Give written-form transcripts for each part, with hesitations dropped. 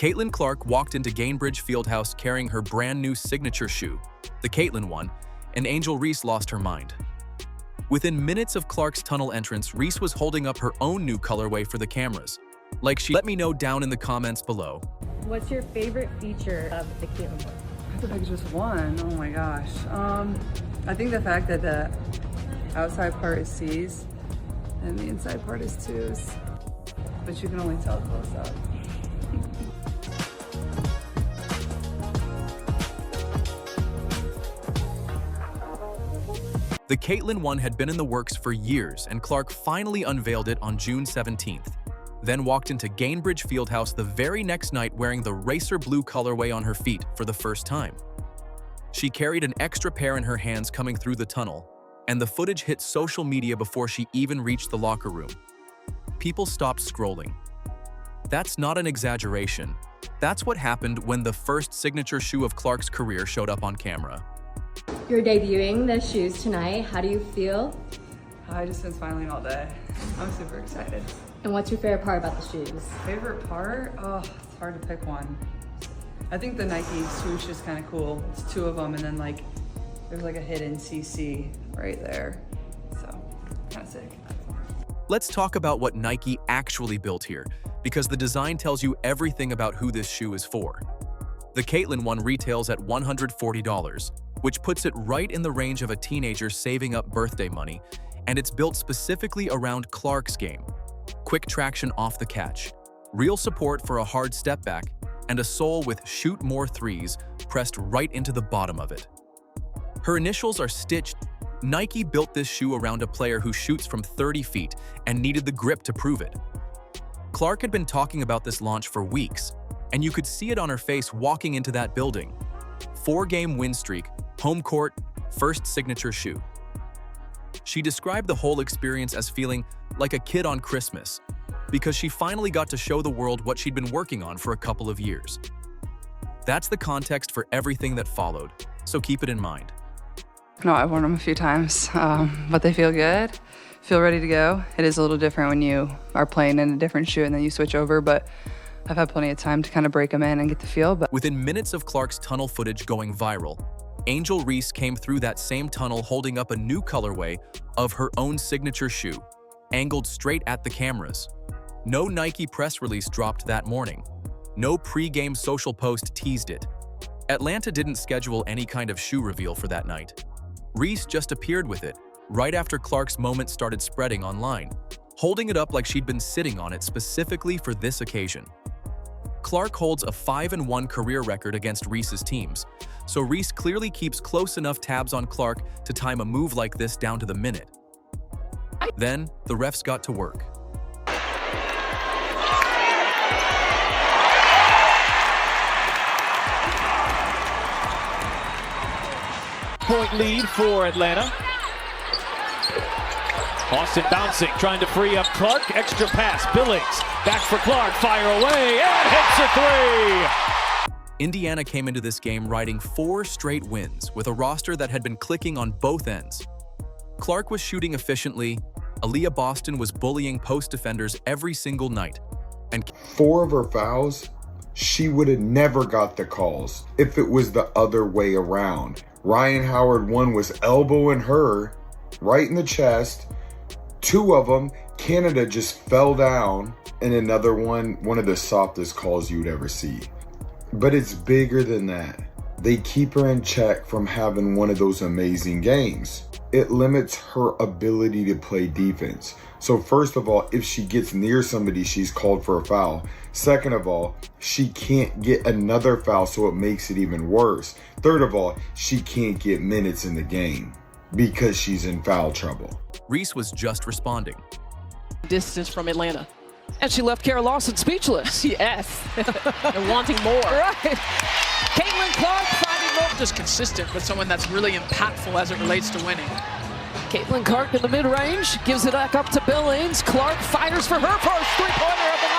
Caitlin Clark walked into Gainbridge Fieldhouse carrying her brand new signature shoe, the Caitlin one, and Angel Reese lost her mind. Within minutes of Clark's tunnel entrance, Reese was holding up her own new colorway for the cameras. Let me know down in the comments below. What's your favorite feature of the Caitlin one? I have to pick just one. Oh my gosh. I think the fact that the outside part is C's and the inside part is 2's, but you can only tell close up. The Caitlin one had been in the works for years, and Clark finally unveiled it on June 17th, then walked into Gainbridge Fieldhouse the very next night wearing the racer blue colorway on her feet for the first time. She carried an extra pair in her hands coming through the tunnel, and the footage hit social media before she even reached the locker room. People stopped scrolling. That's not an exaggeration. That's what happened when the first signature shoe of Clark's career showed up on camera. You're debuting the shoes tonight. How do you feel? I just been smiling all day. I'm super excited. And what's your favorite part about the shoes? Favorite part? Oh, it's hard to pick one. I think the Nike swoosh is kind of cool. It's two of them, and then there's a hidden CC right there. So, kind of sick. Let's talk about what Nike actually built here, because the design tells you everything about who this shoe is for. The Caitlin one retails at $140, which puts it right in the range of a teenager saving up birthday money, and it's built specifically around Clark's game. Quick traction off the catch, real support for a hard step back, and a sole with "shoot more threes" pressed right into the bottom of it. Her initials are stitched. Nike built this shoe around a player who shoots from 30 feet and needed the grip to prove it. Clark had been talking about this launch for weeks, and you could see it on her face walking into that building. 4-game win streak, home court, first signature shoe. She described the whole experience as feeling like a kid on Christmas, because she finally got to show the world what she'd been working on for a couple of years. That's the context for everything that followed, so keep it in mind. No, I've worn them a few times, but they feel good, feel ready to go. It is a little different when you are playing in a different shoe and then you switch over, but I've had plenty of time to kind of break them in and get the feel. But within minutes of Clark's tunnel footage going viral, Angel Reese came through that same tunnel holding up a new colorway of her own signature shoe, angled straight at the cameras. No Nike press release dropped that morning. No pre-game social post teased it. Atlanta didn't schedule any kind of shoe reveal for that night. Reese just appeared with it, right after Clark's moment started spreading online, holding it up like she'd been sitting on it specifically for this occasion. Clark holds a 5-1 career record against Reese's teams, so Reese clearly keeps close enough tabs on Clark to time a move like this down to the minute. Then, the refs got to work. Point lead for Atlanta. Austin bouncing, trying to free up Clark. Extra pass, Billings. Back for Clark, fire away, and hits a three! Indiana came into this game riding 4 straight wins with a roster that had been clicking on both ends. Clark was shooting efficiently, Aaliyah Boston was bullying post defenders every single night, and 4 of her fouls, she would have never got the calls if it was the other way around. Ryan Howard one was elbowing her right in the chest. 2 of them, Canada just fell down, and another one of the softest calls you'd ever see. But it's bigger than that. They keep her in check from having one of those amazing games. It limits her ability to play defense. So first of all, if she gets near somebody, she's called for a foul. Second of all, she can't get another foul, so it makes it even worse. Third of all, she can't get minutes in the game because she's in foul trouble. Reese was just responding. Distance from Atlanta. And she left Kara Lawson speechless. Yes, and wanting more. Right. Caitlin Clark finding more. Just consistent, but someone that's really impactful as it relates to winning. Caitlin Clark in the mid-range, gives it back up to Billings. Clark fires for her first three-pointer of the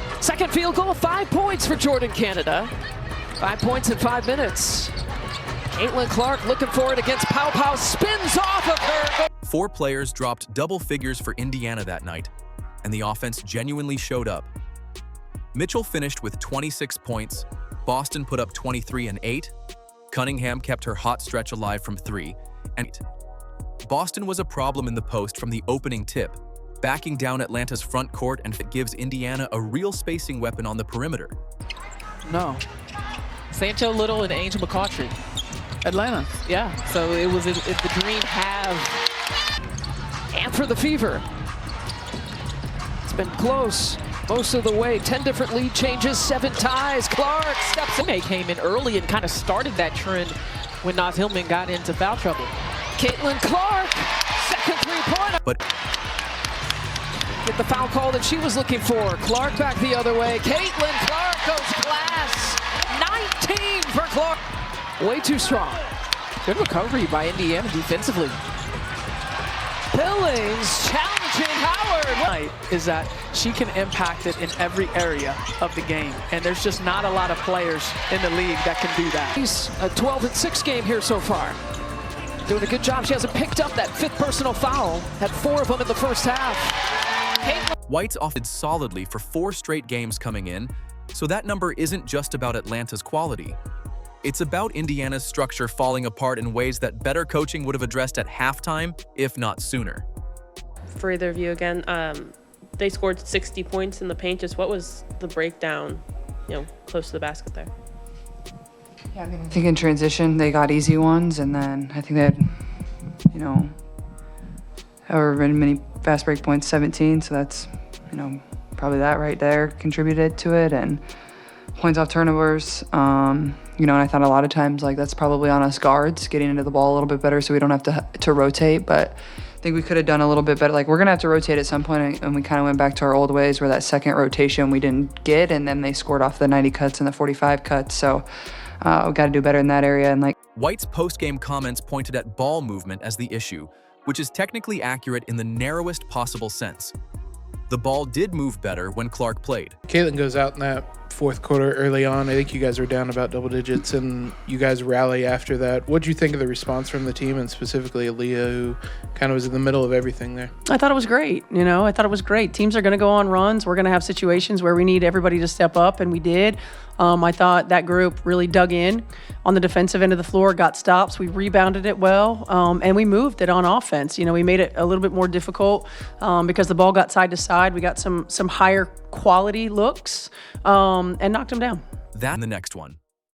night. Second field goal, 5 points for Jordan Canada. 5 points in 5 minutes. Caitlin Clark looking for it against Pow Pow, spins off of her. 4 players dropped double figures for Indiana that night, and the offense genuinely showed up. Mitchell finished with 26 points, Boston put up 23 and 8, Cunningham kept her hot stretch alive from 3 and 8. Boston was a problem in the post from the opening tip, backing down Atlanta's front court, and it gives Indiana a real spacing weapon on the perimeter. No. Sancho Little and Angel McCautry. Atlanta. Yeah, so it was if the Dream have. And for the Fever. It's been close most of the way. 10 different lead changes, 7 ties. Clark steps in. They came in early and kind of started that trend when Naz Hillman got into foul trouble. Caitlin Clark, second three-pointer. But Get the foul call that she was looking for. Clark back the other way. Caitlin Clark goes glass. 19 for Clark. Way too strong. Good recovery by Indiana defensively. Billings challenging Howard. Is that she can impact it in every area of the game, and there's just not a lot of players in the league that can do that. He's a 12-6 game here so far. Doing a good job. She hasn't picked up that 5th personal foul. Had 4 of them in the first half. White's offended solidly for 4 straight games coming in, so that number isn't just about Atlanta's quality. It's about Indiana's structure falling apart in ways that better coaching would have addressed at halftime, if not sooner. For either of you again, they scored 60 points in the paint. Just what was the breakdown, close to the basket there? Yeah, I think in transition, they got easy ones, and then I think they had, however many fast break points, 17, so that's, probably that right there contributed to it, and points off turnovers, and I thought a lot of times, that's probably on us guards, getting into the ball a little bit better so we don't have to rotate, but I think we could have done a little bit better. We're going to have to rotate at some point, and we kind of went back to our old ways where that second rotation we didn't get, and then they scored off the 90 cuts and the 45 cuts, so we got to do better in that area. And White's post-game comments pointed at ball movement as the issue, which is technically accurate in the narrowest possible sense. The ball did move better when Clark played. Caitlin goes out in that fourth quarter early on. I think you guys were down about double digits, and you guys rally after that. What did you think of the response from the team, and specifically Aaliyah, who kind of was in the middle of everything there? I thought it was great. I thought it was great. Teams are going to go on runs. We're going to have situations where we need everybody to step up, and we did. I thought that group really dug in on the defensive end of the floor, got stops. We rebounded it well, and we moved it on offense. We made it a little bit more difficult because the ball got side to side. We got some higher quality looks and knocked them down. That in the next one.